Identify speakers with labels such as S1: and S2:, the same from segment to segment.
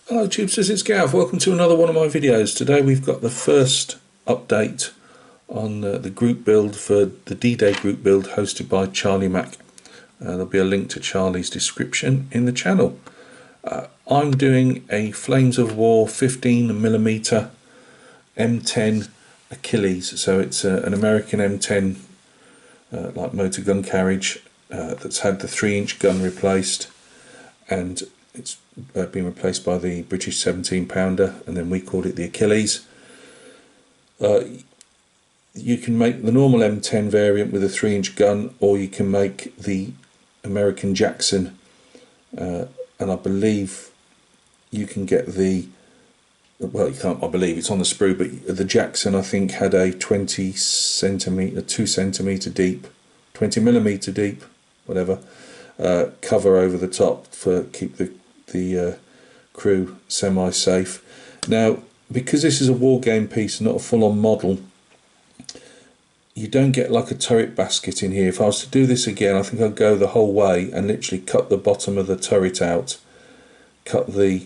S1: Hello Tubesters, it's Gav. Welcome to another one of my videos. Today we've got the first update on the group build for the D-Day group build hosted by Charlie Mack. There'll be a link to Charlie's description in the channel. I'm doing a Flames of War 15mm M10 Achilles, so it's an American M10 like motor gun carriage that's had the 3-inch gun replaced, and it's been replaced by the British 17-pounder, and then we called it the Achilles. You can make the normal M10 variant with a 3-inch gun, or you can make the American Jackson, and I believe you can get the, well, you can't, I believe it's on the sprue, but the Jackson I think had a 20cm, 2cm deep, 20mm deep, whatever, cover over the top for keep the crew semi-safe. Now, because this is a war game piece, not a full-on model, you don't get like a turret basket in here. If I was to do this again, I think I'd go the whole way and literally cut the bottom of the turret out, cut the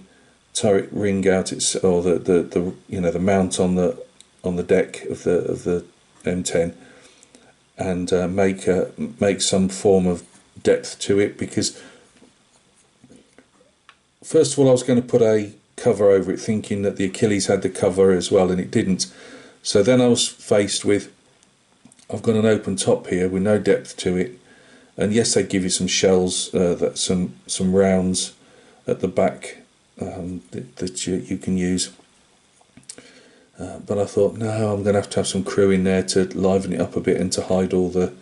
S1: turret ring out, or the you know, the mount on the deck of the M10, and make some form of depth to it, because first of all I was going to put a cover over it thinking that the Achilles had the cover as well, and it didn't. So then I was faced with, I've got an open top here with no depth to it, and yes, they give you some shells, some rounds at the back that you can use, but I thought, no, I'm going to have some crew in there to liven it up a bit and to hide all the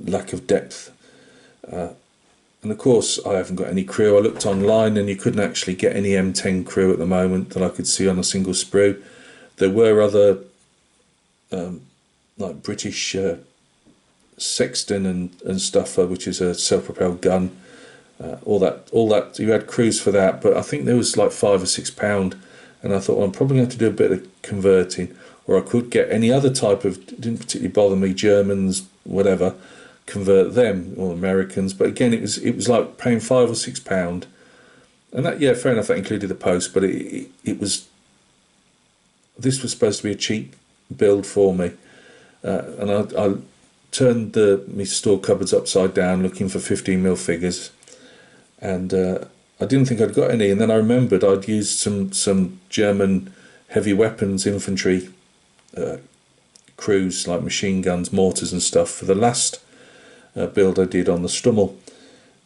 S1: lack of depth. And of course I haven't got any crew. I looked online and you couldn't actually get any M10 crew at the moment that I could see on a single sprue. There were other like British Sexton and stuff, which is a self-propelled gun. All that you had crews for that, but I think there was like £5 or £6, and I thought, well, I'm probably going to do a bit of converting, or I could get any other type of, it didn't particularly bother me, Germans, whatever, convert them, or Americans. But again, it was like paying £5 or £6, and that, yeah, fair enough, that included the post, but it was, this was supposed to be a cheap build for me, and I turned my store cupboards upside down looking for 15mm figures, and I didn't think I'd got any, and then I remembered I'd used some German heavy weapons infantry crews, like machine guns, mortars and stuff, for the last build I did on the Stummel,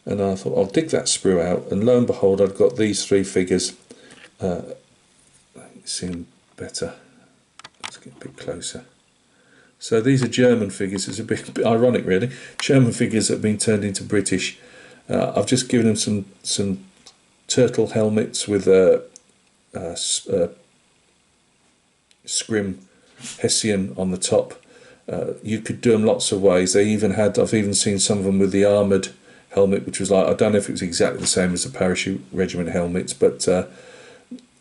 S1: and I thought I'll dig that sprue out, and lo and behold, I'd got these 3 figures. Seem better. Let's get a bit closer. So these are German figures. It's a bit ironic, really. German figures that have been turned into British. I've just given them some turtle helmets with scrim Hessian on the top. You could do them lots of ways. I've even seen some of them with the armoured helmet, which was like, I don't know if it was exactly the same as the parachute regiment helmets, but a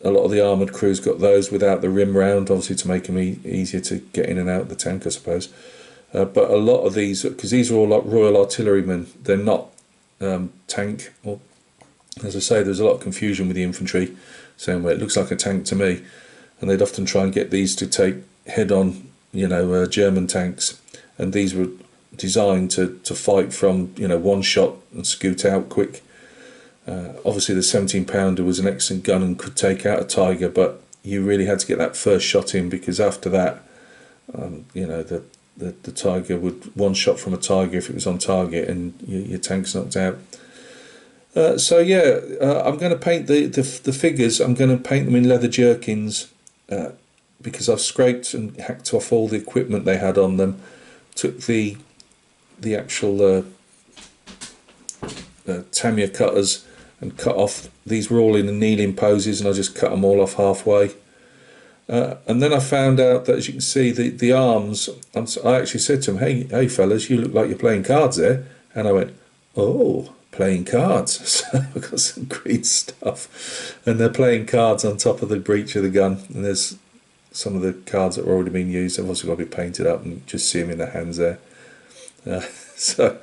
S1: lot of the armoured crews got those without the rim round, obviously to make them easier to get in and out of the tank, I suppose. But a lot of these, because these are all like Royal Artillerymen, they're not tank. Or, as I say, there's a lot of confusion with the infantry, saying, well, it looks like a tank to me, and they'd often try and get these to take head-on, German tanks, and these were designed to fight from, one shot and scoot out quick. Obviously the 17-pounder was an excellent gun and could take out a Tiger, but you really had to get that first shot in, because after that, the Tiger would one shot from a Tiger if it was on target, and your tank's knocked out. So yeah, I'm going to paint the figures. I'm going to paint them in leather jerkins, because I've scraped and hacked off all the equipment they had on them. Took the actual Tamiya cutters and cut off. These were all in the kneeling poses, and I just cut them all off halfway. And then I found out that, as you can see, the arms, I actually said to them, hey fellas, you look like you're playing cards there. And I went, oh, playing cards. So I've got some green stuff, and they're playing cards on top of the breech of the gun, and there's some of the cards that were already being used. They've also got to be painted up, and just see them in their hands there. So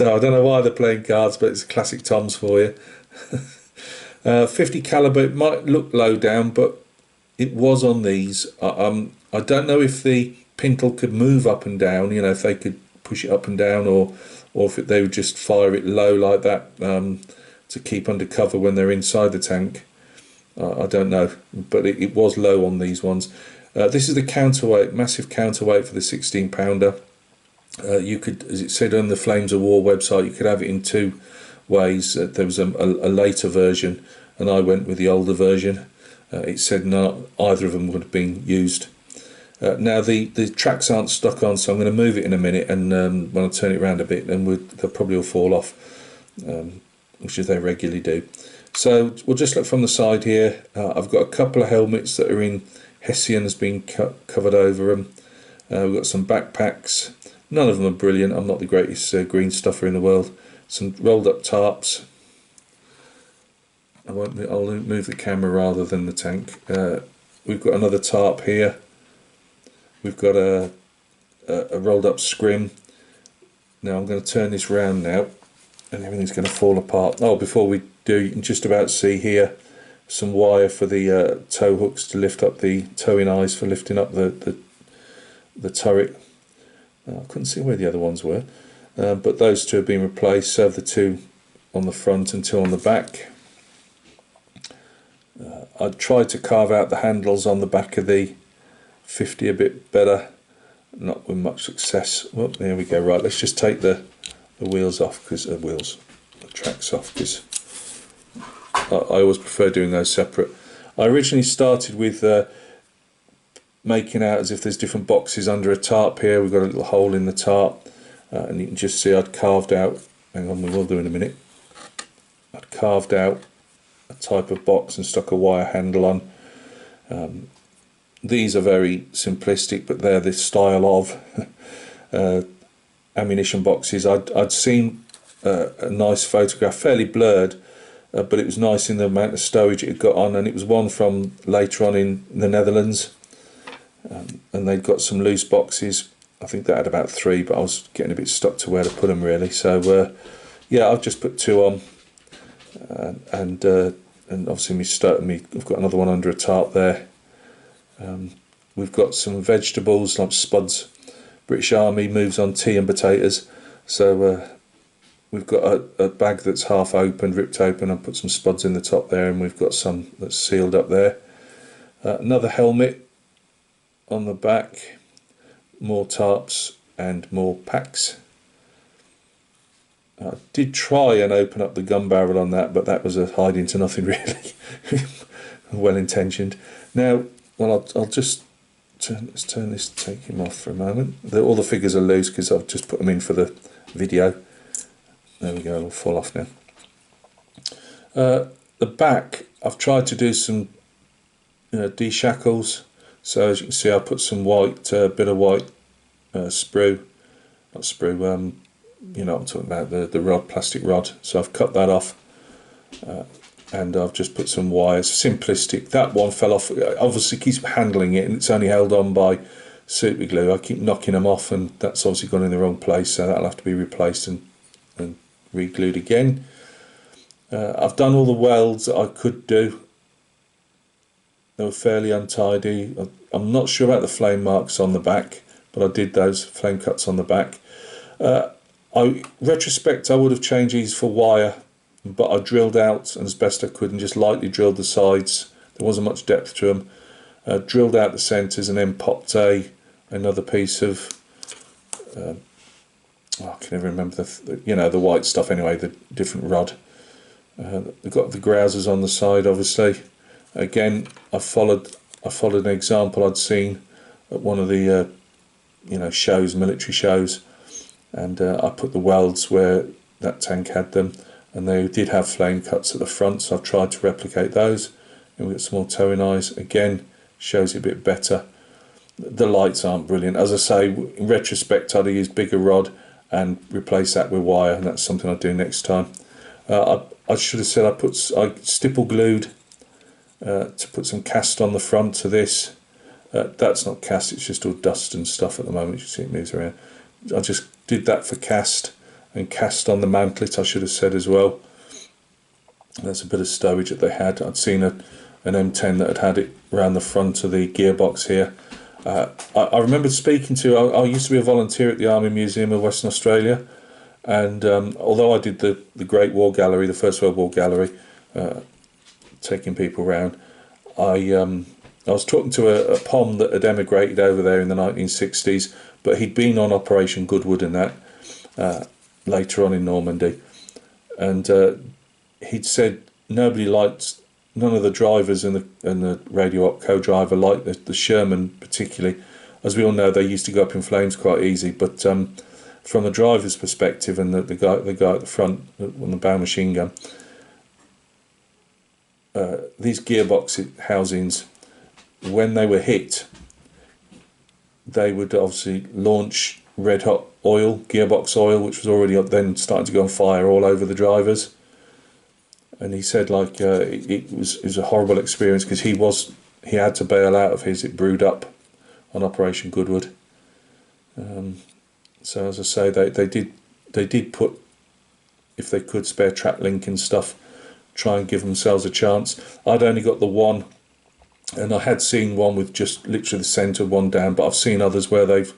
S1: I don't know why they're playing cards, but it's classic Toms for you. 50 caliber, it might look low down, but it was on these. I don't know if the pintle could move up and down, you know, if they could push it up and down, or if they would just fire it low like that to keep under cover when they're inside the tank. I don't know, but it was low on these ones. This is the counterweight, massive counterweight for the 16 pounder. You could, as it said on the Flames of War website, you could have it in two ways. There was a later version, and I went with the older version. It said not either of them would have been used. Now the tracks aren't stuck on, so I'm going to move it in a minute, and when I turn it around a bit, then they'll probably all fall off, which is they regularly do. So we'll just look from the side here. I've got a couple of helmets that are in Hessians being covered over them. We've got some backpacks. None of them are brilliant. I'm not the greatest green stuffer in the world. Some rolled up tarps. I'll move the camera rather than the tank. We've got another tarp here. We've got a rolled up scrim. Now I'm going to turn this round now, and everything's going to fall apart. Oh, before we do, you can just about see here some wire for the tow hooks to lift up the towing eyes for lifting up the turret. I couldn't see where the other ones were, but those two have been replaced. So have the two on the front and two on the back. I tried to carve out the handles on the back of the 50 a bit better, not with much success. Well, there we go. Right, let's just take the wheels off, because the tracks off, because I always prefer doing those separate. I originally started with making out as if there's different boxes under a tarp here. We've got a little hole in the tarp, and you can just see I'd carved out, hang on, we will do in a minute, I'd carved out a type of box and stuck a wire handle on. These are very simplistic, but they're this style of ammunition boxes. I'd seen a nice photograph, fairly blurred, but it was nice in the amount of stowage it had got on, and it was one from later on in the Netherlands, and they'd got some loose boxes. I think they had about 3, but I was getting a bit stuck to where to put them really. So yeah, I've just put 2 on, and obviously I've got another one under a tarp there. We've got some vegetables like spuds. British Army moves on tea and potatoes, so we've got a bag that's half opened, ripped open. I put some spuds in the top there, and we've got some that's sealed up there. Another helmet on the back, more tarps and more packs. I did try and open up the gun barrel on that, but that was a hiding to nothing really. Well intentioned. Now, well, I'll just let's turn this, take him off for a moment. All the figures are loose because I've just put them in for the video. There we go, it'll fall off now. The back, I've tried to do some deshackles. So as you can see, I put some white, bit of white sprue, not sprue, you know what I'm talking about, the rod, plastic rod. So I've cut that off, and I've just put some wires, simplistic. That one fell off, obviously keeps handling it, and it's only held on by super glue. I keep knocking them off, and that's obviously gone in the wrong place, so that'll have to be replaced and re-glued again. I've done all the welds that I could do. They were fairly untidy. I'm not sure about the flame marks on the back, but I did those flame cuts on the back. Retrospect, I would have changed these for wire, but I drilled out as best I could and just lightly drilled the sides. There wasn't much depth to them. Drilled out the centres and then popped another piece of I can never remember the white stuff anyway, the different rod. They've got the grousers on the side, obviously. Again, I followed an example I'd seen at one of the shows, military shows, and I put the welds where that tank had them, and they did have flame cuts at the front, so I've tried to replicate those. And we've got some more towing eyes. Again, shows it a bit better. The lights aren't brilliant. As I say, in retrospect, I'd have used bigger rod and replace that with wire, and that's something I'll do next time. I should have said I stipple glued to put some cast on the front of this. That's not cast, it's just all dust and stuff at the moment. You see it moves around. I just did that for cast, and cast on the mantlet I should have said as well. That's a bit of stowage that they had. I'd seen an M10 that had it around the front of the gearbox here. I remember speaking to, I used to be a volunteer at the Army Museum of Western Australia, and although I did the Great War Gallery, the First World War Gallery, taking people around, I was talking to a POM that had emigrated over there in the 1960s, but he'd been on Operation Goodwood and that later on in Normandy, and he'd said none of the drivers and the radio op co-driver liked the Sherman particularly. As we all know, they used to go up in flames quite easy, but from the driver's perspective and the guy at the front on the bow machine gun, these gearbox housings, when they were hit, they would obviously launch red hot oil, gearbox oil, which was already then starting to go on fire all over the drivers. And he said, like, it was a horrible experience because he had to bail out of his. It brewed up on Operation Goodwood. So as I say, they did put, if they could, spare track link and stuff, try and give themselves a chance. I'd only got the one, and I had seen one with just literally the centre one down, but I've seen others where they've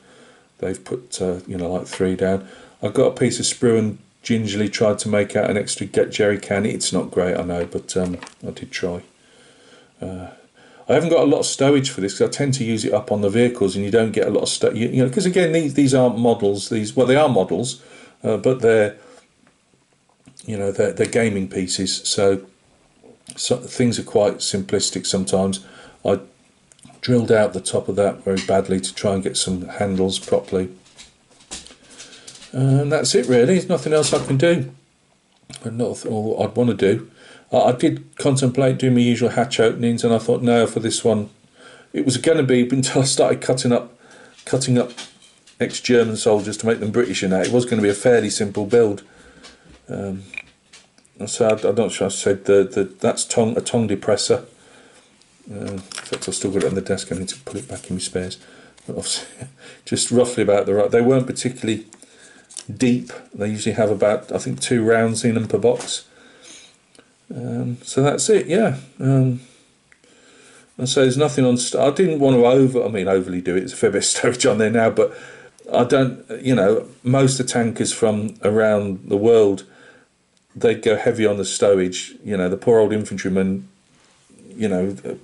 S1: put like 3 down. I've got a piece of sprue and gingerly tried to make out an extra jerry can. It's not great, I know, but I did try. I haven't got a lot of stowage for this because I tend to use it up on the vehicles, and you don't get a lot of stuff. Because again, these aren't models. They are models, but they're gaming pieces. So things are quite simplistic sometimes. I drilled out the top of that very badly to try and get some handles properly. And that's it really. There's nothing else I can do. Or I'd want to do. I did contemplate doing my usual hatch openings, and I thought, no, for this one, it was going to be until I started cutting up ex-German soldiers to make them British in that. It was going to be a fairly simple build. So I'm not sure I said that's a tongue depressor. In fact, I've still got it on the desk. I need to put it back in my spares. But obviously, just roughly about the right. They weren't particularly deep. They usually have about, I think, 2 rounds in them per box. So that's it, yeah. And so there's nothing on. I didn't want to overly do it. There's a fair bit of stowage on there now, but I don't. Most of the tankers from around the world, they go heavy on the stowage. The poor old infantryman.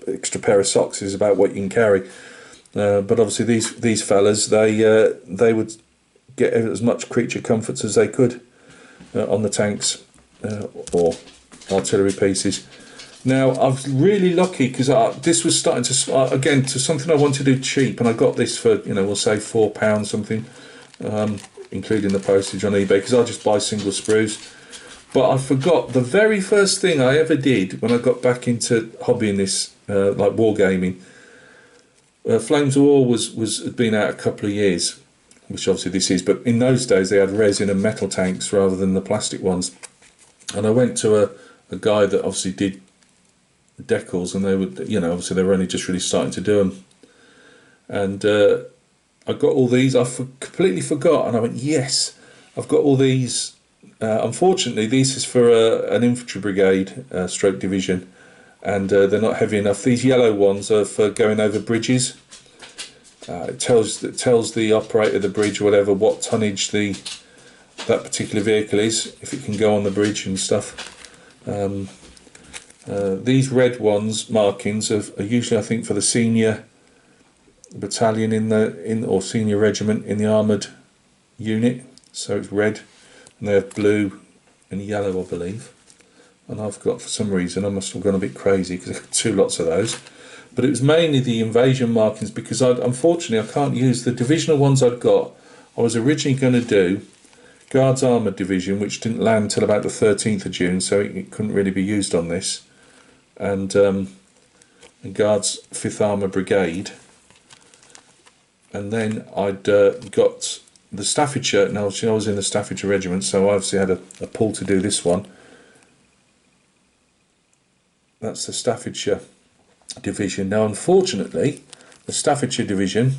S1: Extra pair of socks is about what you can carry. But obviously these fellas, they would get as much creature comforts as they could on the tanks or artillery pieces. Now I was really lucky because this was starting to again to something I wanted to do cheap, and I got this for we'll say £4 something, including the postage on eBay, because I just buy single sprues. But I forgot the very first thing I ever did when I got back into hobbying this, like wargaming. Flames of War had been out a couple of years, which obviously this is, but in those days they had resin and metal tanks rather than the plastic ones. And I went to a guy that obviously did decals, and they would, obviously they were only just really starting to do them. And I got all these. I completely forgot, and I went, yes, I've got all these. Unfortunately, this is for an infantry brigade stroke division, and they're not heavy enough. These yellow ones are for going over bridges. It tells the operator of the bridge or whatever what tonnage that particular vehicle is, if it can go on the bridge and stuff. These red ones markings are usually, I think, for the senior battalion or senior regiment in the armoured unit. So it's red. And they have blue and yellow, I believe. And I've got, for some reason, I must have gone a bit crazy because I've got 2 lots of those. But it was mainly the invasion markings, because unfortunately I can't use the divisional ones I'd got. I was originally going to do Guards Armoured Division, which didn't land till about the 13th of June, so it couldn't really be used on this. And Guards 5th Armour Brigade. And then I'd got the Staffordshire. Now, I was in the Staffordshire Regiment, so I obviously had a pull to do this one. That's the Staffordshire Division. Now, unfortunately, the Staffordshire Division,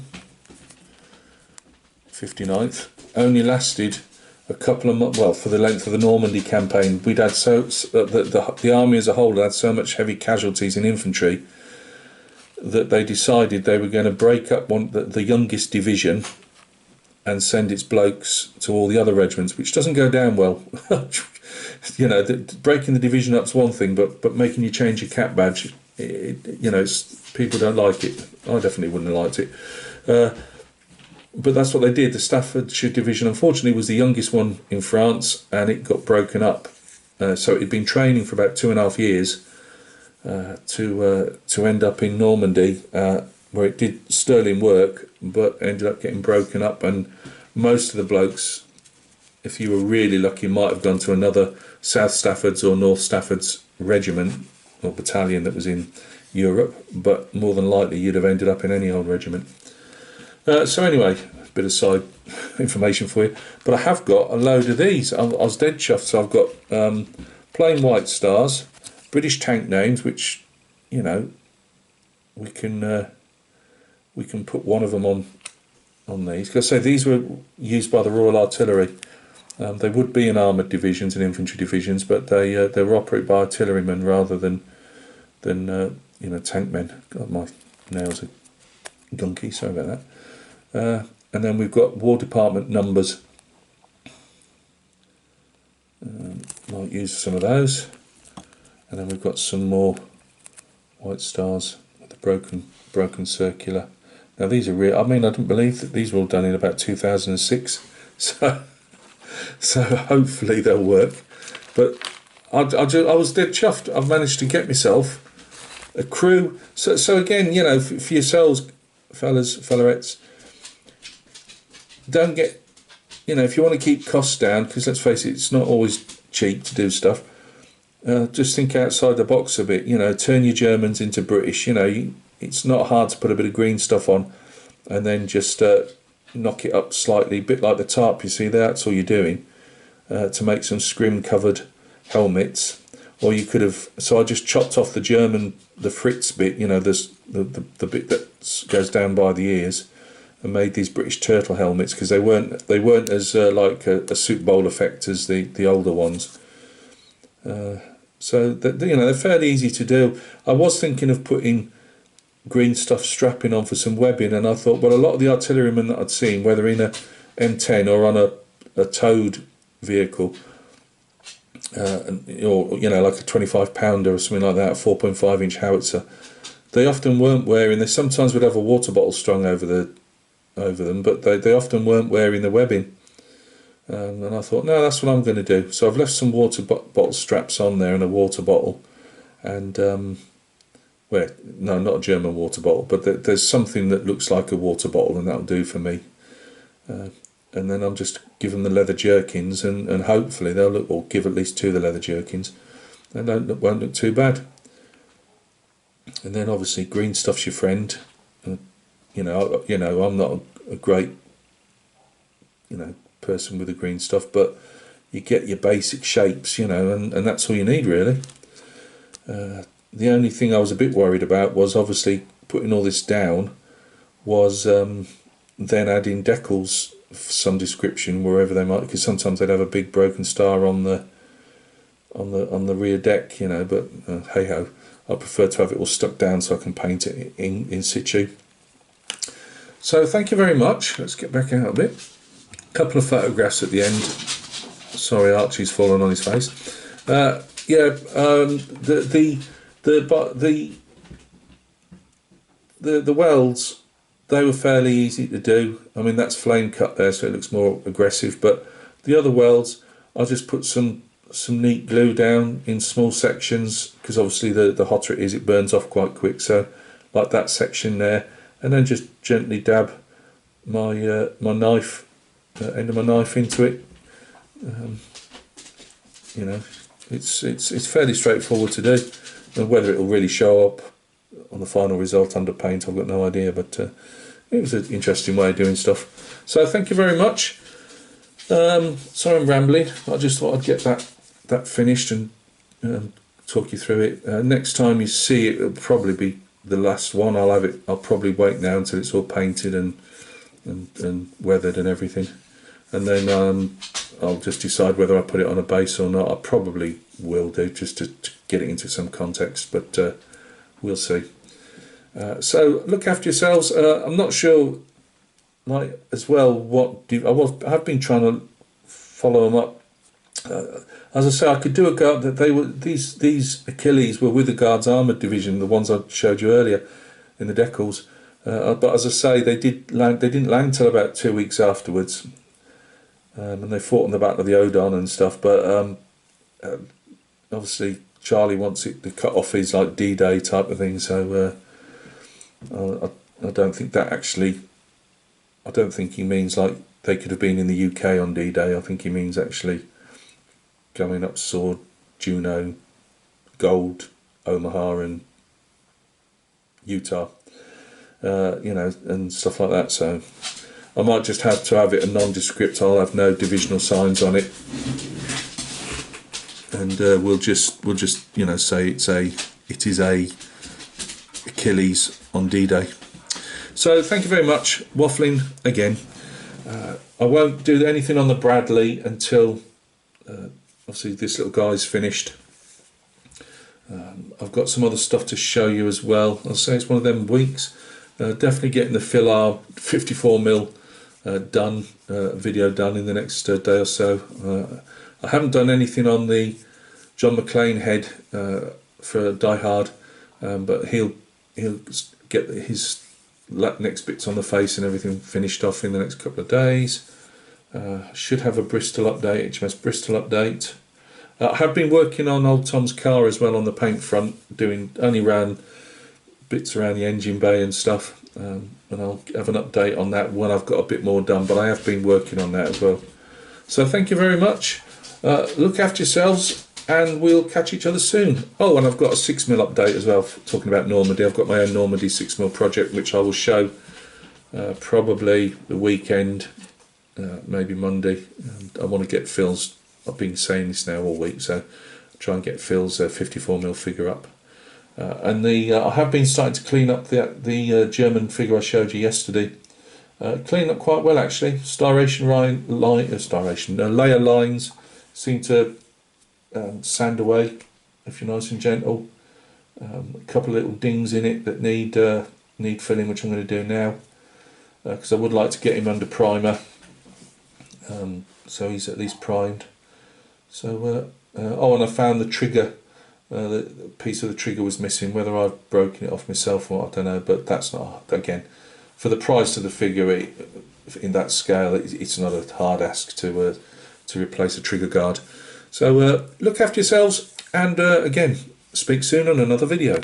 S1: 59th, only lasted a couple of months, well, for the length of the Normandy campaign, we'd had the army as a whole had so much heavy casualties in infantry that they decided they were going to break up the youngest division and send its blokes to all the other regiments, which doesn't go down well. You know, breaking the division up's one thing, but making you change your cap badge, you know, people don't like it. I definitely wouldn't have liked it. But that's what they did. The Staffordshire division, unfortunately, was the youngest one in France, and it got broken up. So it had been training for about 2.5 years to end up in Normandy, where it did sterling work, but ended up getting broken up. And most of the blokes, if you were really lucky, might have gone to another South Stafford's or North Stafford's regiment or battalion that was in Europe, but more than likely you'd have ended up in any old regiment. So anyway, a bit of side information for you. But I have got a load of these. I was dead chuffed. So I've got plain white stars, British tank names, which, you know, we can put one of them on these. Because I say these were used by the Royal Artillery. They would be in armoured divisions and infantry divisions, but they were operated by artillerymen rather than you know, tank men. God, my nails are gunky. Sorry about that. And then we've got War Department numbers. Might use some of those. And then we've got some more white stars with the broken circular. Now these are real. I mean, I didn't believe that these were all done in about 2006. So hopefully they'll work. But I was dead chuffed. I've managed to get myself a crew. So again, you know, for yourselves, fellarettes, don't get, you know, if you want to keep costs down, because let's face it, it's not always cheap to do stuff. Just think outside the box a bit. You know, turn your Germans into British. You know, it's not hard to put a bit of green stuff on, and then just knock it up slightly, a bit like the tarp. You see, that's all you're doing to make some scrim-covered helmets. Or you could have. So I just chopped off the Fritz bit. You know, the bit that goes down by the ears, and made these British turtle helmets, because they weren't as like a soup bowl effect as the older ones. So that, you know, they're fairly easy to do. I was thinking of putting green stuff strapping on for some webbing, and I thought, well, a lot of the artillerymen that I'd seen, whether in a M10 or on a towed vehicle, or you know, like a 25-pounder or something like that, a 4.5-inch howitzer, they often weren't wearing. They sometimes would have a water bottle strung over them, but they often weren't wearing the webbing. And I thought, no, that's what I'm going to do. So I've left some water bottle straps on there and a water bottle, and well, no, not a German water bottle, but there's something that looks like a water bottle, and that'll do for me. And then I'll just give them the leather jerkins, and hopefully they'll look, or give at least 2 of the leather jerkins, and won't look too bad. And then obviously green stuff's your friend. You know, I'm not a great, you know, person with the green stuff, but you get your basic shapes, you know, and that's all you need really. The only thing I was a bit worried about was obviously putting all this down, was then adding decals of some description wherever they might, because sometimes they'd have a big broken star on the rear deck, you know. But hey ho, I prefer to have it all stuck down so I can paint it in situ. So thank you very much. Let's get back out a bit. A couple of photographs at the end. Sorry, Archie's fallen on his face. The welds, they were fairly easy to do. I mean, that's flame cut there, so it looks more aggressive. But the other welds, I just put some neat glue down in small sections, because obviously the hotter it is, it burns off quite quick. So like that section there, and then just gently dab my my knife, end of my knife into it. You know, it's fairly straightforward to do. And whether it will really show up on the final result under paint, I've got no idea, but it was an interesting way of doing stuff. So thank you very much. Sorry I'm rambling. I just thought I'd get that finished and talk you through it. Next time you see it, it'll probably be the last one. I'll probably wait now until it's all painted and weathered and everything. and then I'll just decide whether I put it on a base or not. I probably will do, just to get it into some context, but we'll see. So look after yourselves. I'm not sure, like, as well, I've been trying to follow them up. As I say, I could do a guard that these Achilles were with the Guards Armoured Division, the ones I showed you earlier in the decals. But as I say, they didn't land till about 2 weeks afterwards, and they fought in the Battle of the Odon and stuff. But obviously Charlie wants it to cut off his like D-Day type of thing. So I don't think that actually. I don't think he means like they could have been in the UK on D-Day. I think he means actually going up Sword, Juneau, Gold, Omaha, and Utah. And stuff like that. So I might just have to have it a nondescript. I'll have no divisional signs on it, and we'll just say it is a Achilles on D-Day. So thank you very much. Waffling again. I won't do anything on the Bradley until obviously this little guy's finished. I've got some other stuff to show you as well. I'll say it's one of them weeks. Definitely getting the Filar 54mm done, video done in the next day or so. I haven't done anything on the John McClane head for Die Hard, but he'll get his next bits on the face and everything finished off in the next couple of days. Should have a Bristol update, HMS Bristol update. I have been working on old Tom's car as well on the paint front, doing only ran bits around the engine bay and stuff, and I'll have an update on that when I've got a bit more done, but I have been working on that as well. So thank you very much. Look after yourselves, and we'll catch each other soon. Oh, and I've got a 6mm update as well, talking about Normandy. I've got my own Normandy 6mm project, which I will show probably the weekend, maybe Monday. I want to get Phil's, I've been saying this now all week, so I'll try and get Phil's 54mm figure up. And I have been starting to clean up the German figure I showed you yesterday. Cleaned up quite well actually. Layer lines seem to sand away if you're nice and gentle. A couple of little dings in it that need filling, which I'm going to do now, because I would like to get him under primer, so he's at least primed. So and I found the trigger. The piece of the trigger was missing. Whether I've broken it off myself or I don't know, but that's not, again, for the price of the figure in that scale, it's not a hard ask to replace a trigger guard. So look after yourselves, and again, speak soon on another video.